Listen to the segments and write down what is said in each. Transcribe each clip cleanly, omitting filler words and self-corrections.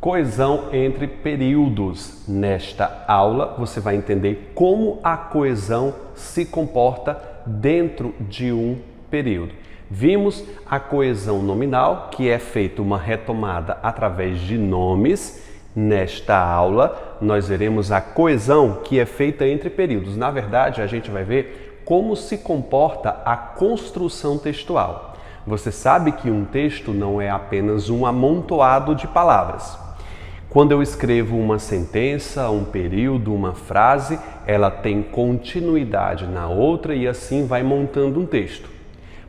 Coesão entre períodos. Nesta aula você vai entender como a coesão se comporta dentro de um período. Vimos a coesão nominal, que é feita uma retomada através de nomes. Nesta aula nós veremos a coesão que é feita entre períodos. Na verdade, a gente vai ver como se comporta a construção textual. Você sabe que um texto não é apenas um amontoado de palavras. Quando eu escrevo uma sentença, um período, uma frase, ela tem continuidade na outra e assim vai montando um texto.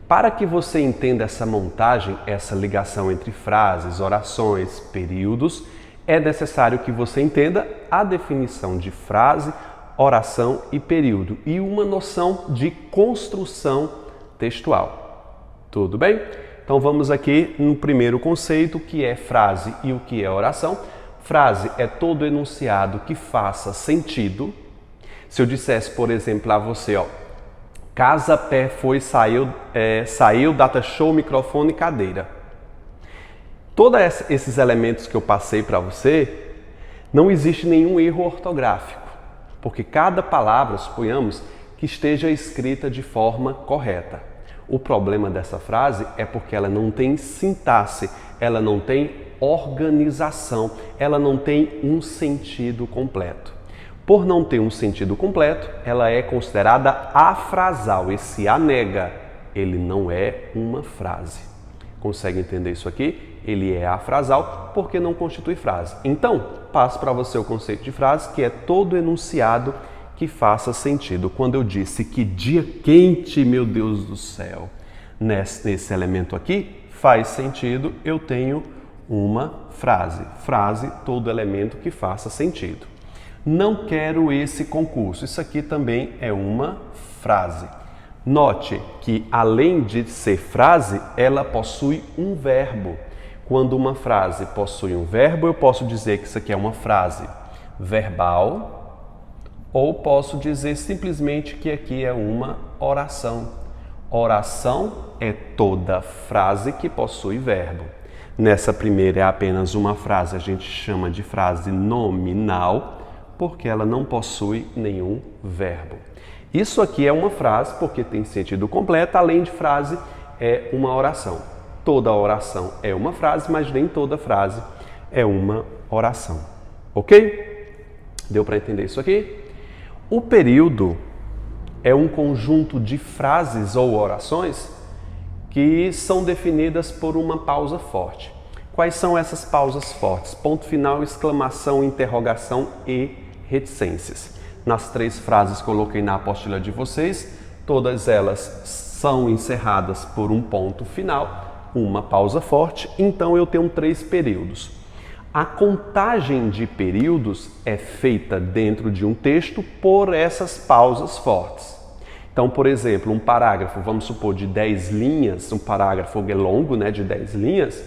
Para que você entenda essa montagem, essa ligação entre frases, orações, períodos, é necessário que você entenda a definição de frase, oração e período e uma noção de construção textual. Tudo bem? Então vamos aqui no primeiro conceito, que é frase e o que é oração. Frase é todo enunciado que faça sentido. Se eu dissesse, por exemplo, a você, casa, pé, foi, saiu, data, show, microfone, cadeira. Todos esses elementos que eu passei para você, não existe nenhum erro ortográfico, porque cada palavra, suponhamos, que esteja escrita de forma correta. O problema dessa frase é porque ela não tem sintaxe, ela não tem organização, ela não tem um sentido completo. Por não ter um sentido completo, ela é considerada afrasal. Esse anega, ele não é uma frase. Consegue entender isso aqui? Ele é afrasal porque não constitui frase. Então, passo para você o conceito de frase, que é todo enunciado que faça sentido. Quando eu disse que dia quente, meu Deus do céu, nesse elemento aqui, faz sentido, eu tenho uma frase. Frase, todo elemento que faça sentido. Não quero esse concurso. Isso aqui também é uma frase. Note que, além de ser frase, ela possui um verbo. Quando uma frase possui um verbo, eu posso dizer que isso aqui é uma frase verbal, ou posso dizer simplesmente que aqui é uma oração. Oração é toda frase que possui verbo. Nessa primeira é apenas uma frase, a gente chama de frase nominal, porque ela não possui nenhum verbo. Isso aqui é uma frase porque tem sentido completo, além de frase é uma oração. Toda oração é uma frase, mas nem toda frase é uma oração. Ok? Deu para entender isso aqui? O período é um conjunto de frases ou orações que são definidas por uma pausa forte. Quais são essas pausas fortes? Ponto final, exclamação, interrogação e reticências. Nas 3 frases que coloquei na apostila de vocês, todas elas são encerradas por um ponto final, uma pausa forte, então eu tenho 3 períodos. A contagem de períodos é feita dentro de um texto por essas pausas fortes. Então, por exemplo, um parágrafo, vamos supor, de 10 linhas, um parágrafo longo, de 10 linhas,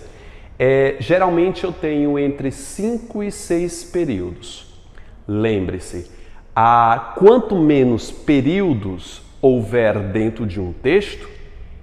geralmente eu tenho entre 5 e 6 períodos. Lembre-se, quanto menos períodos houver dentro de um texto,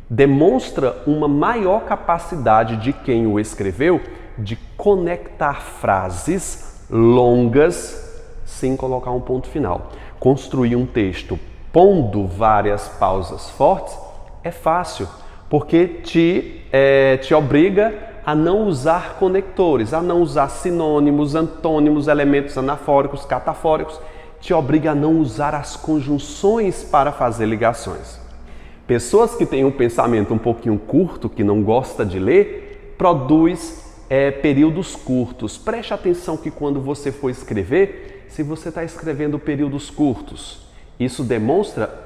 demonstra uma maior capacidade de quem o escreveu de conectar frases longas sem colocar um ponto final. Construir um texto pondo várias pausas fortes é fácil, porque te obriga a não usar conectores, a não usar sinônimos, antônimos, elementos anafóricos, catafóricos, te obriga a não usar as conjunções para fazer ligações. Pessoas que têm um pensamento um pouquinho curto, que não gosta de ler, produz períodos curtos. Preste atenção que quando você for escrever, se você está escrevendo períodos curtos, isso demonstra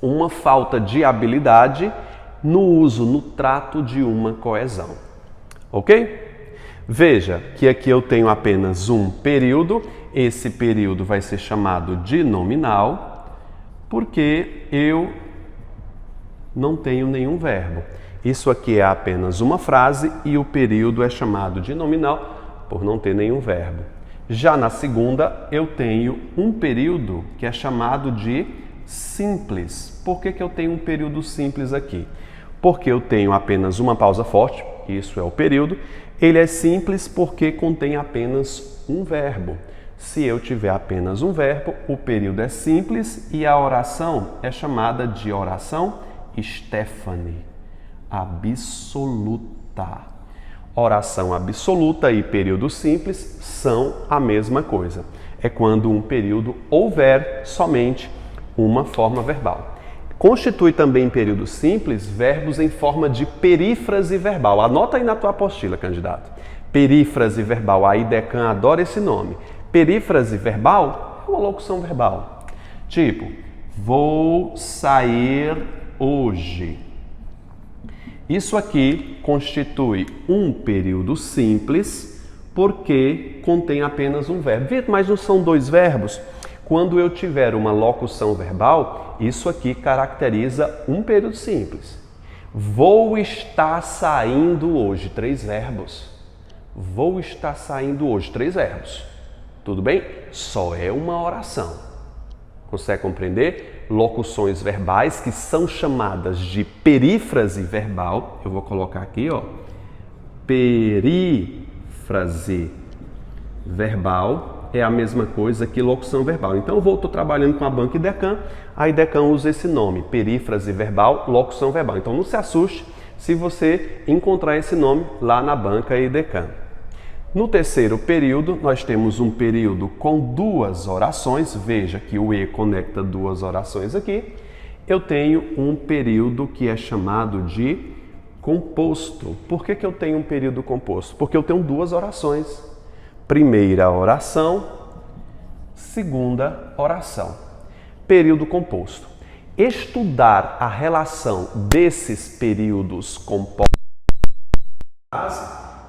uma falta de habilidade no uso, no trato de uma coesão. Ok? Veja que aqui eu tenho apenas um período. Esse período vai ser chamado de nominal, porque eu não tenho nenhum verbo. Isso aqui é apenas uma frase e o período é chamado de nominal por não ter nenhum verbo. Já na segunda, eu tenho um período que é chamado de simples. Por que eu tenho um período simples aqui? Porque eu tenho apenas uma pausa forte, isso é o período, ele é simples porque contém apenas um verbo. Se eu tiver apenas um verbo, o período é simples e a oração é chamada de oração Stephanie, absoluta. Oração absoluta e período simples são a mesma coisa. É quando um período houver somente uma forma verbal. Constitui também período simples verbos em forma de perífrase verbal. Anota aí na tua apostila, candidato. Perífrase verbal. A IDECAN adora esse nome. Perífrase verbal é uma locução verbal. Tipo, vou sair hoje. Isso aqui constitui um período simples porque contém apenas um verbo. Mas não são dois verbos? Quando eu tiver uma locução verbal, isso aqui caracteriza um período simples. Vou estar saindo hoje, 3 verbos. Vou estar saindo hoje, 3 verbos. Tudo bem? Só é uma oração. Consegue compreender? Locuções verbais que são chamadas de perífrase verbal. Eu vou colocar aqui, ó. Perífrase verbal é a mesma coisa que locução verbal. Então, eu estou trabalhando com a banca IDECAN. A IDECAN usa esse nome, perífrase verbal, locução verbal. Então, não se assuste se você encontrar esse nome lá na banca IDECAN. No terceiro período, nós temos um período com 2 orações. Veja que o E conecta 2 orações aqui. Eu tenho um período que é chamado de composto. Por que eu tenho um período composto? Porque eu tenho 2 orações. Primeira oração, segunda oração. Período composto. Estudar a relação desses períodos compostos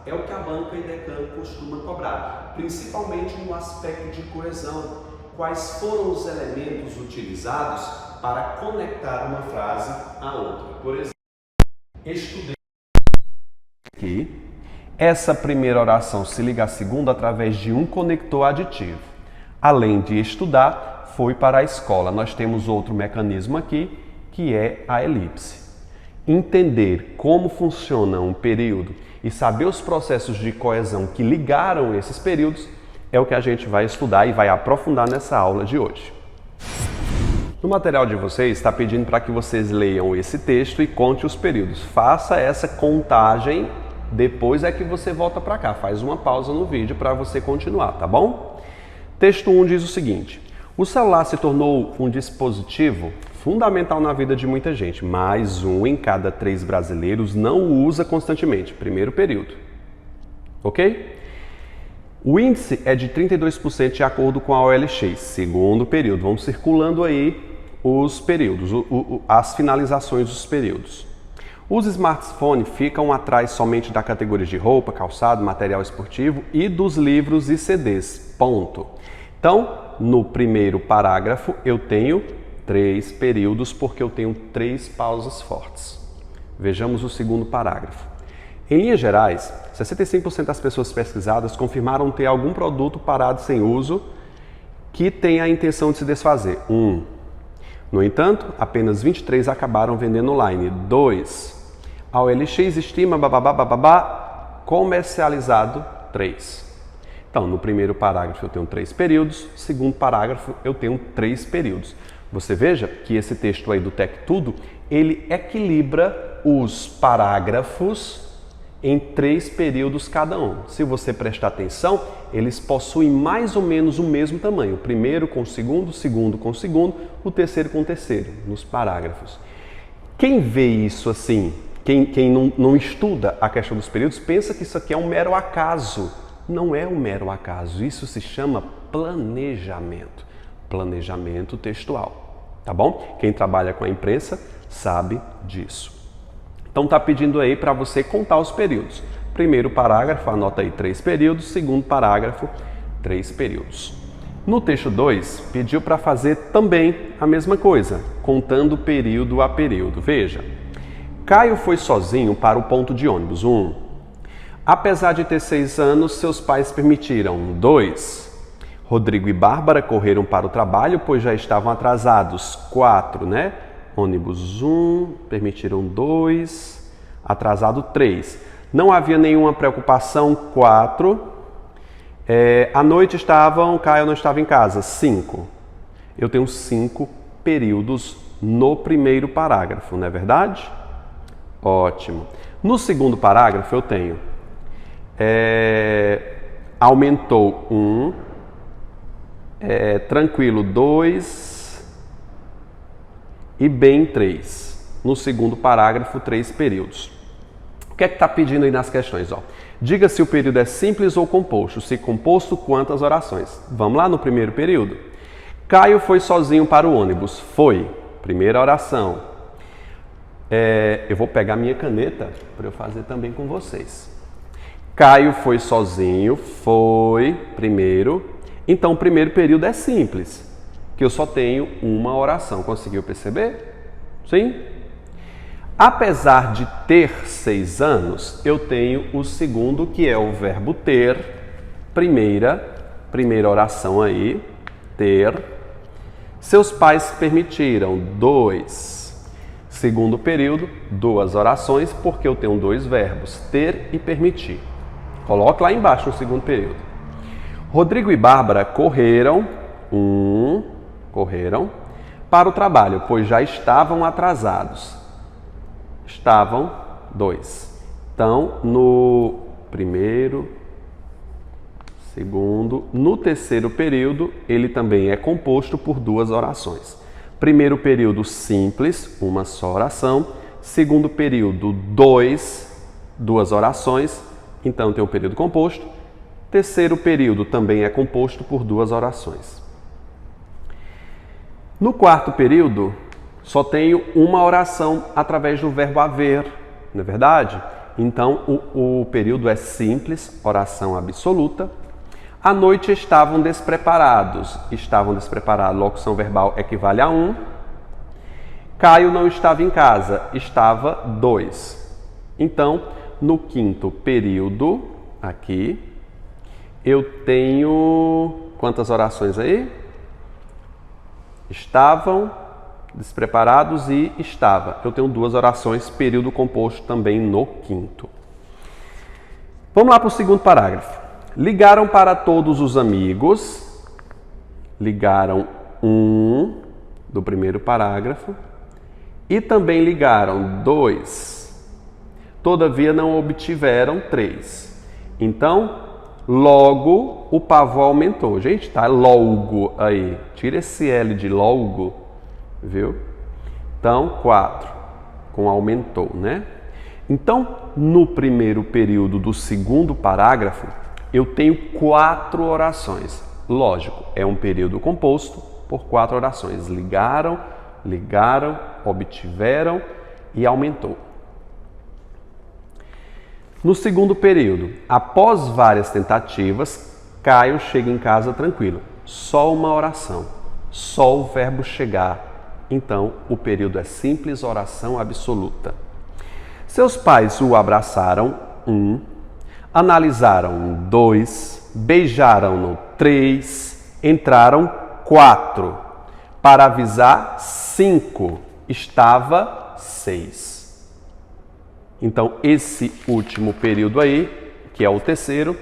é o que a banca IDECAN costuma cobrar, principalmente no aspecto de coesão. Quais foram os elementos utilizados para conectar uma frase à outra? Por exemplo, estudei aqui. Essa primeira oração se liga à segunda através de um conector aditivo. Além de estudar, foi para a escola. Nós temos outro mecanismo aqui, que é a elipse. Entender como funciona um período e saber os processos de coesão que ligaram esses períodos é o que a gente vai estudar e vai aprofundar nessa aula de hoje. No material de vocês está pedindo para que vocês leiam esse texto e conte os períodos. Faça essa contagem, depois é que você volta para cá. Faz uma pausa no vídeo para você continuar, tá bom? Texto 1 diz o seguinte: o celular se tornou um dispositivo fundamental na vida de muita gente, mas 1 em cada 3 brasileiros não o usa constantemente. Primeiro período. Ok? O índice é de 32% de acordo com a OLX. Segundo período. Vamos circulando aí os períodos, as finalizações dos períodos. Os smartphones ficam atrás somente da categoria de roupa, calçado, material esportivo e dos livros e CDs. Ponto. Então, no primeiro parágrafo eu tenho 3 períodos porque eu tenho 3 pausas fortes. Vejamos o segundo parágrafo. Em linhas gerais, 65% das pessoas pesquisadas confirmaram ter algum produto parado sem uso que tem a intenção de se desfazer. 1. No entanto, apenas 23 acabaram vendendo online. 2. A OLX estima comercializado 3. Então, no primeiro parágrafo eu tenho 3 períodos, no segundo parágrafo eu tenho 3 períodos. Você veja que esse texto aí do Tec Tudo, ele equilibra os parágrafos em 3 períodos cada um. Se você prestar atenção, eles possuem mais ou menos o mesmo tamanho. O primeiro com o segundo com o segundo, o terceiro com o terceiro, nos parágrafos. Quem vê isso assim, quem não estuda a questão dos períodos, pensa que isso aqui é um mero acaso. Não é um mero acaso, isso se chama planejamento. Planejamento textual, tá bom? Quem trabalha com a imprensa sabe disso. Então tá pedindo aí para você contar os períodos. Primeiro parágrafo, anota aí 3 períodos. Segundo parágrafo, 3 períodos. No texto 2, pediu para fazer também a mesma coisa, contando período a período. Veja, Caio foi sozinho para o ponto de ônibus. 1. Apesar de ter 6 anos, seus pais permitiram. 2. Rodrigo e Bárbara correram para o trabalho, pois já estavam atrasados. 4, Ônibus 1, permitiram 2, atrasado 3. Não havia nenhuma preocupação. 4. À noite Caio não estava em casa. 5. Eu tenho 5 períodos no primeiro parágrafo, não é verdade? Ótimo. No segundo parágrafo eu tenho aumentou 1, tranquilo 2 e bem 3. No segundo parágrafo, 3 períodos. O que é que está pedindo aí nas questões? Diga se o período é simples ou composto. Se composto, quantas orações? Vamos lá no primeiro período. Caio foi sozinho para o ônibus. Foi. Primeira oração. Eu vou pegar minha caneta para eu fazer também com vocês. Caio foi sozinho. Foi. Primeiro. Então, o primeiro período é simples, que eu só tenho uma oração. Conseguiu perceber? Sim? Apesar de ter 6 anos, eu tenho o segundo, que é o verbo ter. Primeira oração aí, ter. Seus pais permitiram. 2. Segundo período, 2 orações, porque eu tenho 2 verbos, ter e permitir. Coloque lá embaixo no segundo período. Rodrigo e Bárbara correram. Correram para o trabalho, pois já estavam atrasados. Estavam 2. Então, no primeiro, segundo, no terceiro período, ele também é composto por 2 orações. Primeiro período simples, uma só oração. Segundo período, 2 orações. Então, tem um período composto. Terceiro período também é composto por 2 orações. No quarto período, só tenho uma oração através do verbo haver, não é verdade? Então, o período é simples, oração absoluta. À noite estavam despreparados. Estavam despreparados, locução verbal equivale a 1. Caio não estava em casa. Estava 2. Então, no quinto período, aqui, eu tenho quantas orações aí? Estavam despreparados e estava. Eu tenho 2 orações, período composto também no quinto. Vamos lá para o segundo parágrafo. Ligaram para todos os amigos. Ligaram 1 do primeiro parágrafo. E também ligaram 2. Todavia não obtiveram 3. Então, logo o pavor aumentou. Gente, tá logo aí. Tira esse L de logo, viu? Então, 4. Com aumentou, né? Então, no primeiro período do segundo parágrafo, eu tenho 4 orações. Lógico, é um período composto por 4 orações. Ligaram, obtiveram e aumentou. No segundo período, após várias tentativas, Caio chega em casa tranquilo. Só uma oração, só o verbo chegar. Então, o período é simples, oração absoluta. Seus pais o abraçaram, 1. Analisaram, 2. Beijaram-no, 3. Entraram, 4. Para avisar, 5. Estava, 6. Então, esse último período aí, que é o terceiro,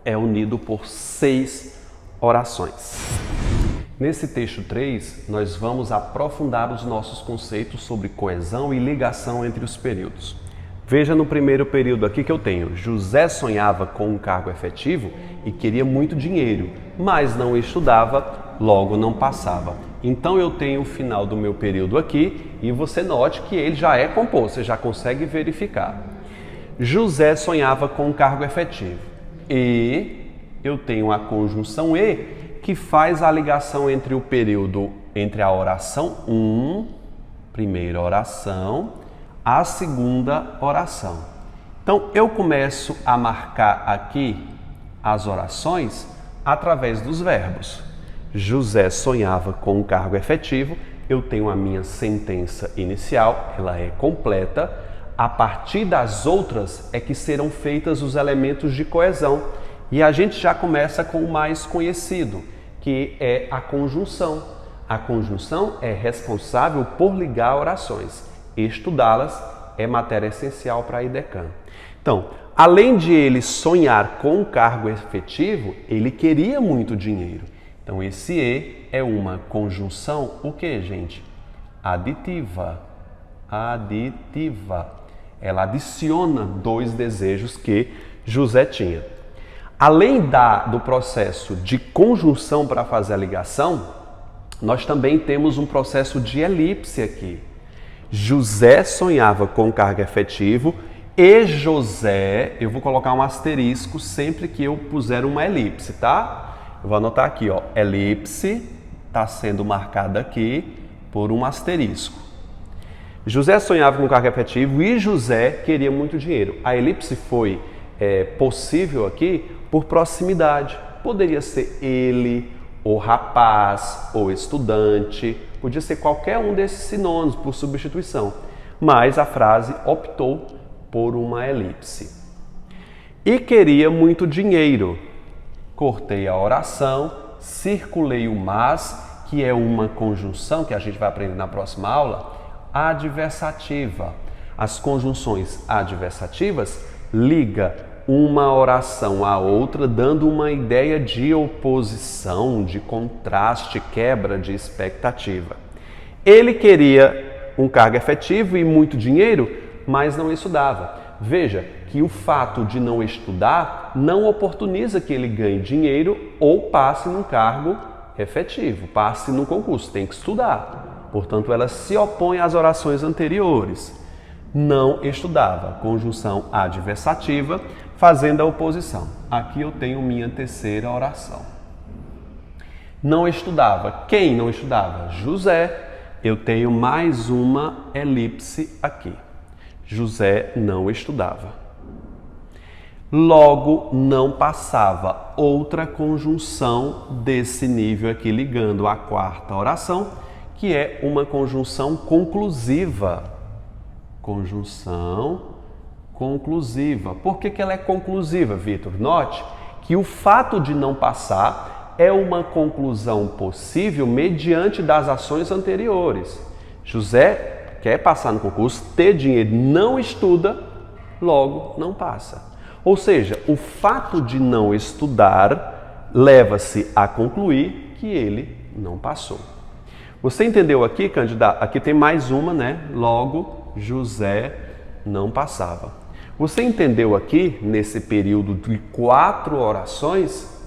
é unido por 6 orações. Nesse texto 3, nós vamos aprofundar os nossos conceitos sobre coesão e ligação entre os períodos. Veja no primeiro período aqui que eu tenho: José sonhava com um cargo efetivo e queria muito dinheiro, mas não estudava, logo não passava. Então eu tenho o final do meu período aqui e você note que ele já é composto, você já consegue verificar. José sonhava com um cargo efetivo e eu tenho a conjunção e, que faz a ligação entre o período, entre a oração 1, primeira oração, a segunda oração. Então, eu começo a marcar aqui as orações através dos verbos. José sonhava com um cargo efetivo, eu tenho a minha sentença inicial, ela é completa. A partir das outras é que serão feitos os elementos de coesão. E a gente já começa com o mais conhecido, que é a conjunção. A conjunção é responsável por ligar orações. Estudá-las é matéria essencial para a IDECAM. Então, além de ele sonhar com um cargo efetivo, ele queria muito dinheiro. Então, esse E é uma conjunção, o que, gente? Aditiva. Aditiva. Ela adiciona dois desejos que José tinha. Além do processo de conjunção para fazer a ligação, nós também temos um processo de elipse aqui. José sonhava com cargo efetivo e José, eu vou colocar um asterisco sempre que eu puser uma elipse, tá? Eu vou anotar aqui, ó, elipse está sendo marcada aqui por um asterisco. José sonhava com cargo efetivo e José queria muito dinheiro. A elipse foi possível aqui por proximidade. Poderia ser ele, ou rapaz, ou estudante, podia ser qualquer um desses sinônimos por substituição. Mas a frase optou por uma elipse. E queria muito dinheiro. Cortei a oração, circulei o mas, que é uma conjunção que a gente vai aprender na próxima aula, adversativa. As conjunções adversativas ligam uma oração à outra, dando uma ideia de oposição, de contraste, quebra de expectativa. Ele queria um cargo efetivo e muito dinheiro, mas não estudava. Veja que o fato de não estudar não oportuniza que ele ganhe dinheiro ou passe num cargo efetivo, passe num concurso, tem que estudar. Portanto, ela se opõe às orações anteriores. Não estudava, conjunção adversativa, fazendo a oposição. Aqui eu tenho minha terceira oração. Não estudava. Quem não estudava? José. Eu tenho mais uma elipse aqui. José não estudava. Logo, não passava. Outra conjunção desse nível aqui, ligando a quarta oração, que é uma conjunção conclusiva. Conjunção conclusiva. Por que ela é conclusiva, Vitor? Note que o fato de não passar é uma conclusão possível mediante das ações anteriores. José quer passar no concurso, ter dinheiro, não estuda, logo não passa. Ou seja, o fato de não estudar leva-se a concluir que ele não passou. Você entendeu aqui, candidato? Aqui tem mais uma, né? Logo, José não passava. Você entendeu aqui, nesse período de 4 orações,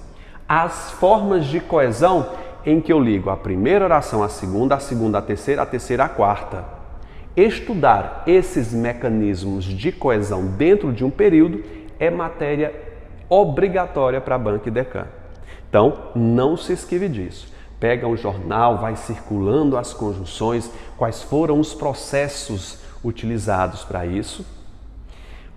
as formas de coesão em que eu ligo a primeira oração à segunda à terceira à quarta. Estudar esses mecanismos de coesão dentro de um período é matéria obrigatória para a banca IDECAM. Então, não se esquive disso. Pega um jornal, vai circulando as conjunções, quais foram os processos utilizados para isso.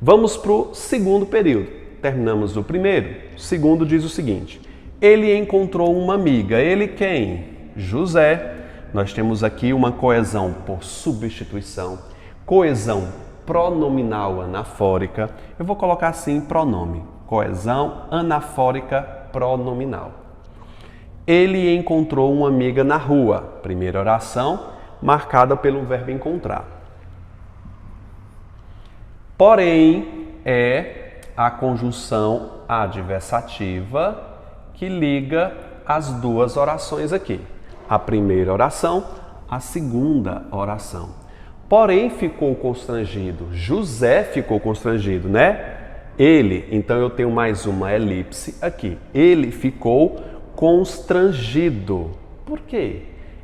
Vamos para o segundo período. Terminamos o primeiro. O segundo diz o seguinte: ele encontrou uma amiga. Ele quem? José. Nós temos aqui uma coesão por substituição, coesão pronominal anafórica. Eu vou colocar assim pronome, coesão anafórica pronominal. Ele encontrou uma amiga na rua. Primeira oração, marcada pelo verbo encontrar. Porém, é a conjunção adversativa que liga as duas orações aqui. A primeira oração, a segunda oração. Porém, ficou constrangido. José ficou constrangido, né? Ele, então eu tenho mais uma elipse aqui. Ele ficou constrangido. Por quê?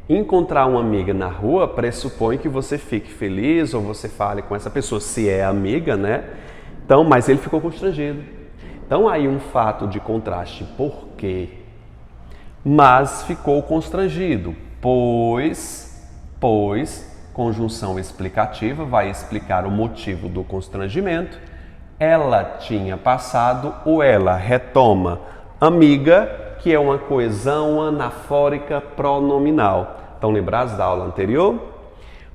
Encontrar uma amiga na rua pressupõe que você fique feliz ou você fale com essa pessoa, se é amiga, né? Então, mas ele ficou constrangido. Então, aí um fato de contraste. Por quê? Mas ficou constrangido, pois, conjunção explicativa vai explicar o motivo do constrangimento. Ela tinha passado, ou ela retoma amiga, que é uma coesão anafórica pronominal. Estão lembrados da aula anterior?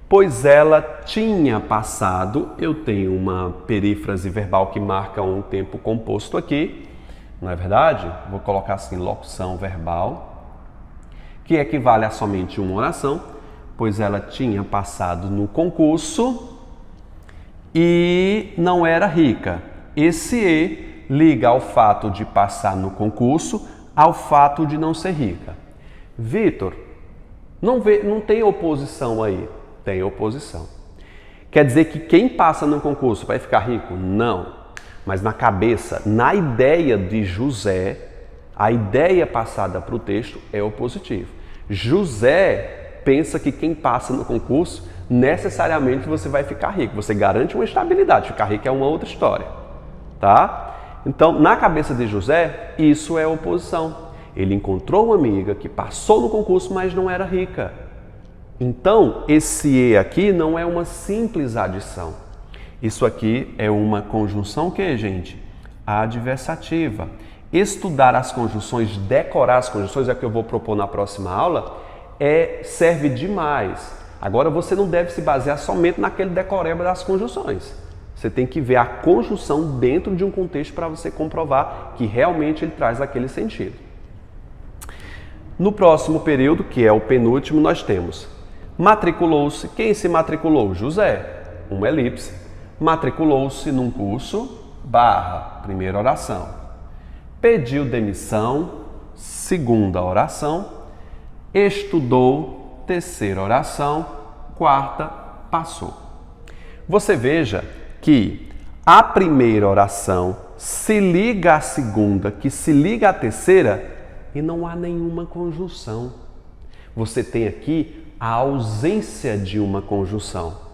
Pois ela tinha passado, eu tenho uma perífrase verbal que marca um tempo composto aqui, não é verdade? Vou colocar assim, locução verbal, que equivale a somente uma oração, pois ela tinha passado no concurso e não era rica. Esse e liga ao fato de passar no concurso ao fato de não ser rica. Vitor, não tem oposição aí? Tem oposição. Quer dizer que quem passa no concurso vai ficar rico? Não. Mas na cabeça, na ideia de José, a ideia passada para o texto é o positivo. José pensa que quem passa no concurso, necessariamente você vai ficar rico. Você garante uma estabilidade. Ficar rico é uma outra história. Tá? Então, na cabeça de José, isso é oposição. Ele encontrou uma amiga que passou no concurso, mas não era rica. Então, esse e aqui não é uma simples adição. Isso aqui é uma conjunção que, gente? Adversativa. Estudar as conjunções, decorar as conjunções, é o que eu vou propor na próxima aula, serve demais. Agora, você não deve se basear somente naquele decoreba das conjunções. Você tem que ver a conjunção dentro de um contexto para você comprovar que realmente ele traz aquele sentido. No próximo período, que é o penúltimo, nós temos matriculou-se. Quem se matriculou? José. Uma elipse. Matriculou-se num curso, barra, primeira oração. Pediu demissão, segunda oração. Estudou, terceira oração. Quarta, passou. Você veja que a primeira oração se liga à segunda, que se liga à terceira, e não há nenhuma conjunção. Você tem aqui a ausência de uma conjunção.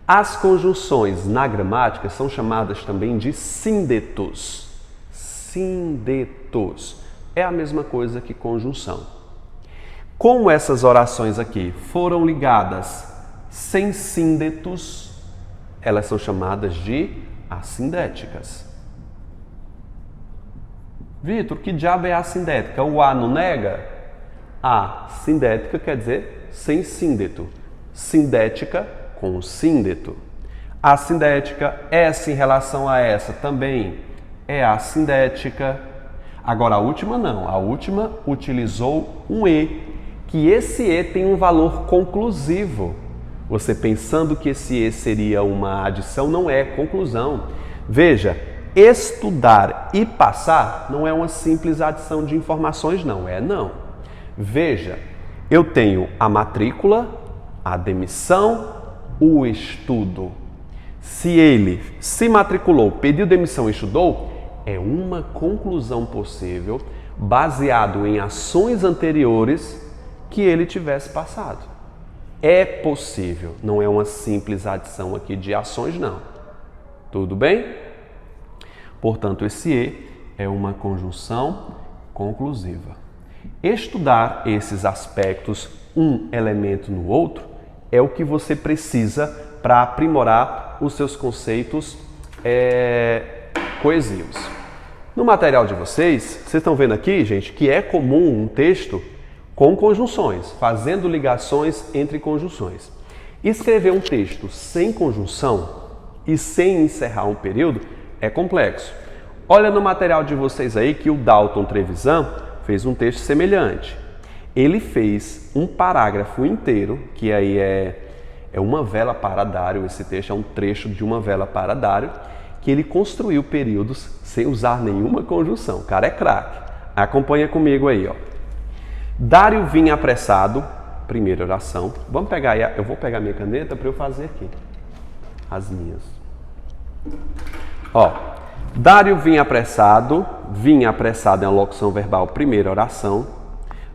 As conjunções na gramática são chamadas também de síndetos. Síndetos. É a mesma coisa que conjunção. Como essas orações aqui foram ligadas sem síndetos, elas são chamadas de assindéticas. Vitor, que diabo é a sindética? O A não nega? A sindética quer dizer sem síndeto. Sindética com síndeto. A sindética, essa em relação a essa também é a sindética. Agora a última não. A última utilizou um E, que esse E tem um valor conclusivo. Você pensando que esse E seria uma adição, não é conclusão. Veja, estudar e passar não é uma simples adição de informações, não. Veja, eu tenho a matrícula, a demissão, o estudo. Se ele se matriculou, pediu demissão e estudou, é uma conclusão possível baseado em ações anteriores que ele tivesse passado. É possível, não é uma simples adição aqui de ações, não. Tudo bem? Portanto, esse E é uma conjunção conclusiva. Estudar esses aspectos, um elemento no outro, é o que você precisa para aprimorar os seus conceitos coesivos. No material de vocês estão vendo aqui, gente, que é comum um texto com conjunções, fazendo ligações entre conjunções. Escrever um texto sem conjunção e sem encerrar um período é complexo. Olha no material de vocês aí que o Dalton Trevisan fez um texto semelhante. Ele fez um parágrafo inteiro, que aí é uma vela paradário, esse texto é um trecho de uma vela paradário, que ele construiu períodos sem usar nenhuma conjunção. O cara é craque. Acompanha comigo aí, ó. Dário vinha apressado, primeira oração. Vamos pegar aí, eu vou pegar minha caneta para eu fazer aqui as minhas. Ó, Dário vinha apressado é uma locução verbal, primeira oração.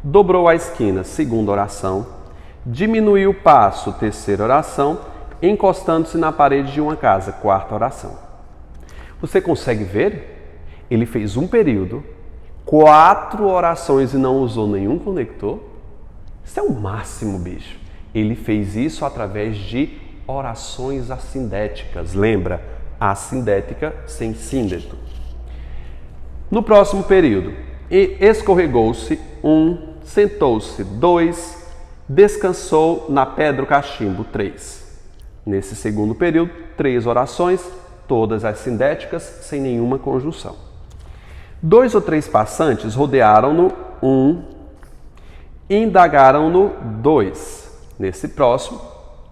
Dobrou a esquina, segunda oração. Diminuiu o passo, terceira oração. Encostando-se na parede de uma casa, quarta oração. Você consegue ver? Ele fez um período, 4 orações e não usou nenhum conector. Isso é o máximo, bicho. Ele fez isso através de orações assindéticas. Lembra? Assindética sem síndeto. No próximo período, escorregou-se, 1, sentou-se, 2, descansou na pedra o cachimbo, 3. Nesse segundo período, 3 orações, todas assindéticas, sem nenhuma conjunção. 2 ou 3 passantes rodearam-no, 1, indagaram-no, 2. Nesse próximo,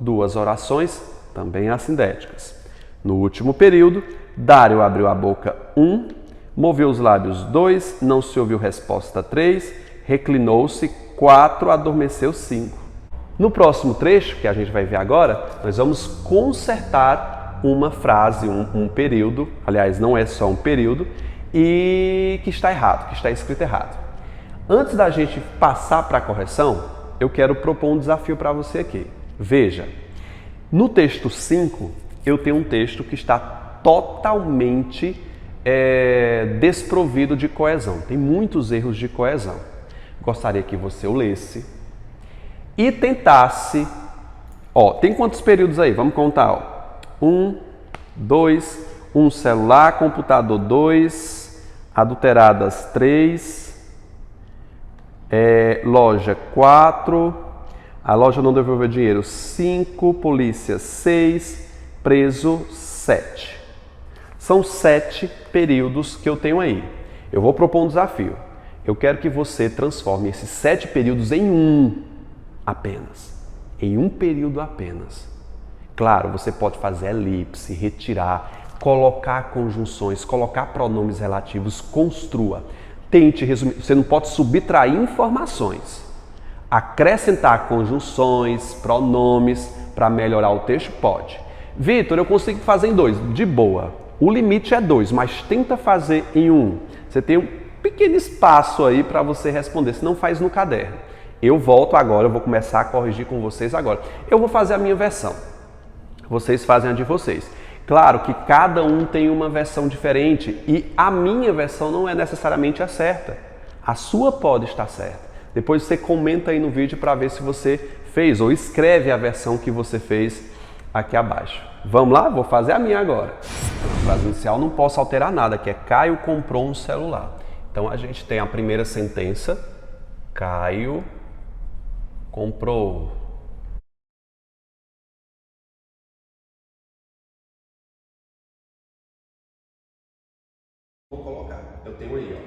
2 orações, também assindéticas. No último período, Dário abriu a boca 1, moveu os lábios 2, não se ouviu resposta 3, reclinou-se 4, adormeceu 5. No próximo trecho, que a gente vai ver agora, nós vamos consertar uma frase, um período, aliás, não é só um período, e que está errado, que está escrito errado. Antes da gente passar para a correção, eu quero propor um desafio para você aqui. Veja, no texto 5, eu tenho um texto que está totalmente desprovido de coesão. Tem muitos erros de coesão. Gostaria que você o lesse e tentasse... tem quantos períodos aí? Vamos contar. 1, 2, um celular, computador 2, adulteradas 3, loja 4, a loja não devolveu dinheiro 5, polícia 6, preso 7. São 7 períodos que eu tenho aí. Eu vou propor um desafio. Eu quero que você transforme esses 7 períodos em um apenas. Em um período apenas. Claro, você pode fazer elipse, retirar, colocar conjunções, colocar pronomes relativos, construa. Tente resumir. Você não pode subtrair informações. Acrescentar conjunções, pronomes para melhorar o texto? Pode. Vitor, eu consigo fazer em 2. De boa. O limite é 2, mas tenta fazer em 1. Você tem um pequeno espaço aí para você responder, se não faz no caderno. Eu volto agora, eu vou começar a corrigir com vocês agora. Eu vou fazer a minha versão. Vocês fazem a de vocês. Claro que cada um tem uma versão diferente e a minha versão não é necessariamente a certa. A sua pode estar certa. Depois você comenta aí no vídeo para ver se você fez ou escreve a versão que você fez aqui abaixo. Vamos lá? Vou fazer a minha agora. A frase inicial não posso alterar nada, que é Caio comprou um celular. Então a gente tem a primeira sentença. Caio comprou. Vou colocar. Eu tenho aí, ó.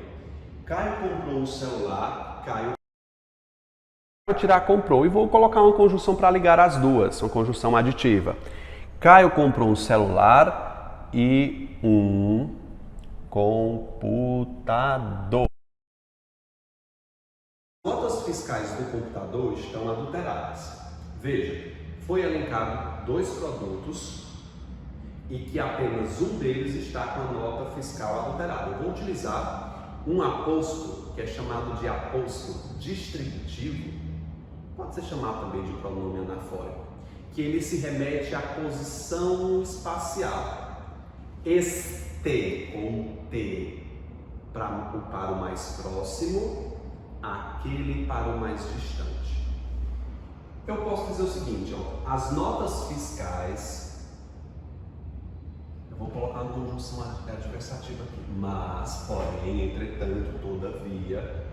Caio comprou um celular. Caio. Vou tirar comprou e vou colocar uma conjunção para ligar as duas, uma conjunção aditiva. Caio comprou um celular e um computador. As notas fiscais do computador estão adulteradas. Veja, foi elencado 2 produtos e que apenas um deles está com a nota fiscal adulterada. Eu vou utilizar um aposto, que é chamado de aposto distributivo, pode ser chamado também de pronome anafórico, que ele se remete à posição espacial. Este com T para o mais próximo, aquele para o mais distante. Eu posso dizer o seguinte, ó, as notas fiscais, eu vou colocar uma conjunção adversativa aqui, mas, porém, entretanto, todavia,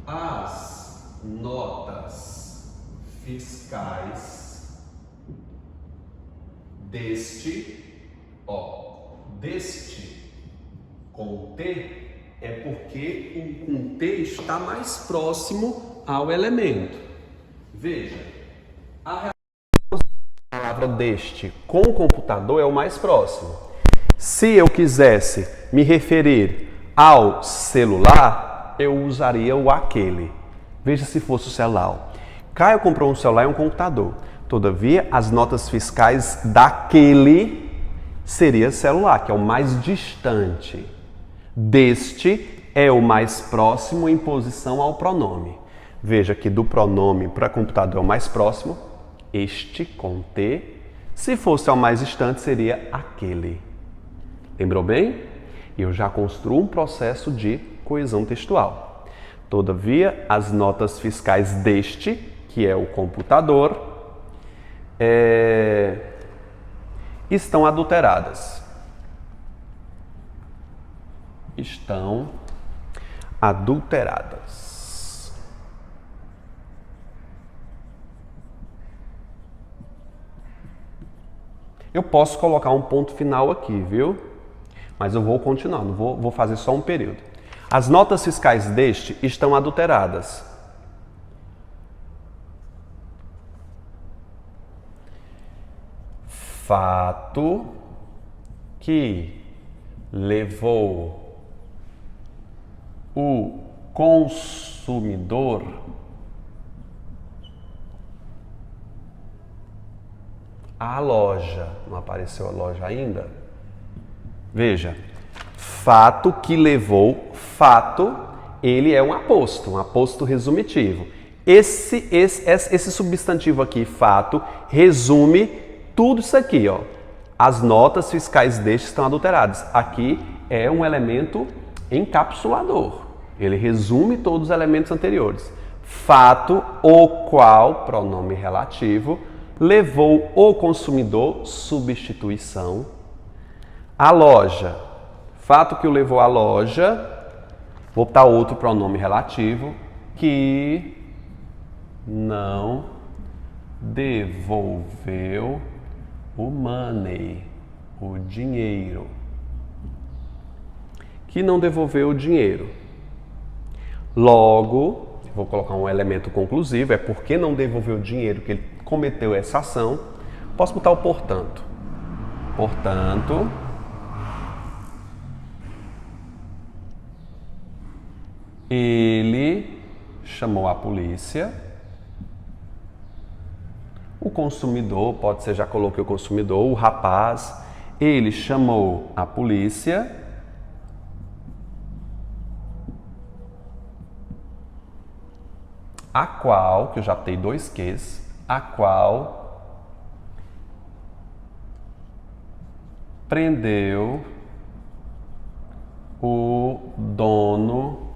as notas fiscais deste com T é porque o com T está mais próximo ao elemento. Veja, a palavra deste com o computador é o mais próximo. Se eu quisesse me referir ao celular, eu usaria o aquele. Veja se fosse o celular. Caio comprou um celular e um computador. Todavia, as notas fiscais daquele seria celular, que é o mais distante. Deste é o mais próximo em posição ao pronome. Veja que do pronome para computador é o mais próximo, este com T. Se fosse ao mais distante, seria aquele. Lembrou bem? E eu já construo um processo de coesão textual. Todavia, as notas fiscais deste, que é o computador, estão adulteradas. Estão adulteradas. Eu posso colocar um ponto final aqui, viu? Mas eu vou continuar, não vou fazer só um período. As notas fiscais deste estão adulteradas. fato que levou o consumidor à loja. Não apareceu a loja ainda? Veja, fato que levou, fato, ele é um aposto resumitivo. Esse substantivo aqui, fato, resume tudo isso aqui, ó. As notas fiscais deste estão adulteradas. Aqui é um elemento encapsulador. Ele resume todos os elementos anteriores. Fato, o qual, pronome relativo, levou o consumidor, substituição, à loja. Fato que o levou à loja, vou botar outro pronome relativo, que não devolveu o money, o dinheiro. Que não devolveu o dinheiro. Logo, vou colocar um elemento conclusivo, é porque não devolveu o dinheiro que ele cometeu essa ação. Posso botar o portanto. Portanto, ele chamou a polícia. O consumidor, pode ser, já coloquei o consumidor, o rapaz, ele chamou a polícia. A qual, que eu já tenho dois Qs, a qual prendeu o dono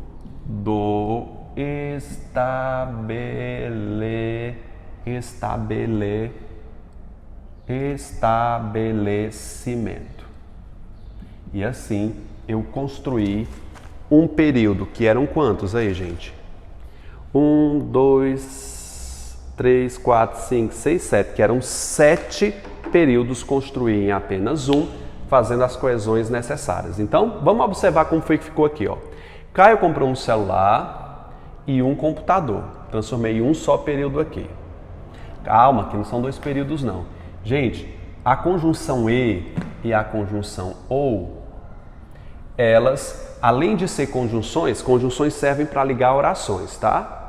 do estabelecimento. E assim eu construí um período, que eram quantos aí, gente? 1, 2, 3, 4, 5, 6, 7, que eram 7 períodos, construí em apenas um, fazendo as coesões necessárias. Então, vamos observar como foi que ficou aqui, ó. Caio comprou um celular e um computador. Transformei em um só período aqui. Calma, que não são 2 períodos, não. Gente, a conjunção e a conjunção ou, elas, além de ser conjunções servem para ligar orações, tá?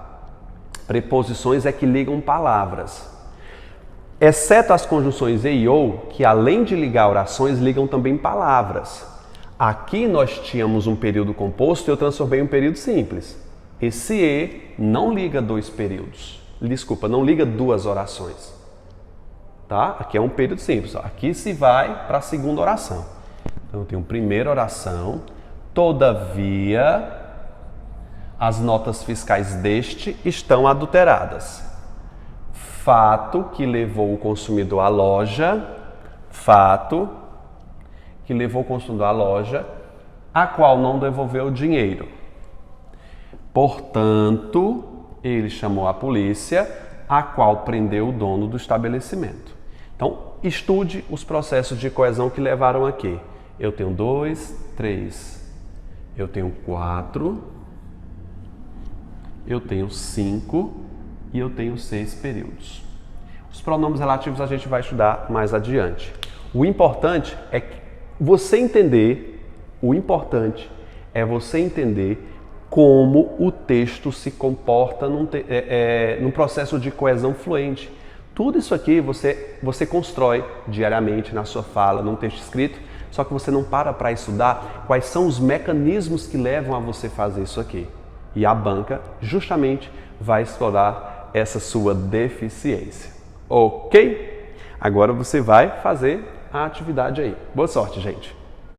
Preposições é que ligam palavras. Exceto as conjunções e ou, que além de ligar orações, ligam também palavras. Aqui nós tínhamos um período composto e eu transformei em um período simples. Esse e não liga 2 períodos. Desculpa, não liga 2 orações. Tá? Aqui é um período simples. Aqui se vai para a segunda oração. Então eu tenho primeira oração. Todavia, as notas fiscais deste estão adulteradas. Fato que levou o consumidor à loja. Fato que levou o consumidor à loja, a qual não devolveu o dinheiro. Portanto, ele chamou a polícia, a qual prendeu o dono do estabelecimento. Então, estude os processos de coesão que levaram aqui. Eu tenho 2, 3, eu tenho 4, eu tenho 5 e eu tenho 6 períodos. Os pronomes relativos a gente vai estudar mais adiante. O importante é você entender como o texto se comporta num processo de coesão fluente. Tudo isso aqui você constrói diariamente na sua fala, num texto escrito, só que você não para estudar quais são os mecanismos que levam a você fazer isso aqui. E a banca justamente vai explorar essa sua deficiência. Ok? Agora você vai fazer a atividade aí. Boa sorte, gente!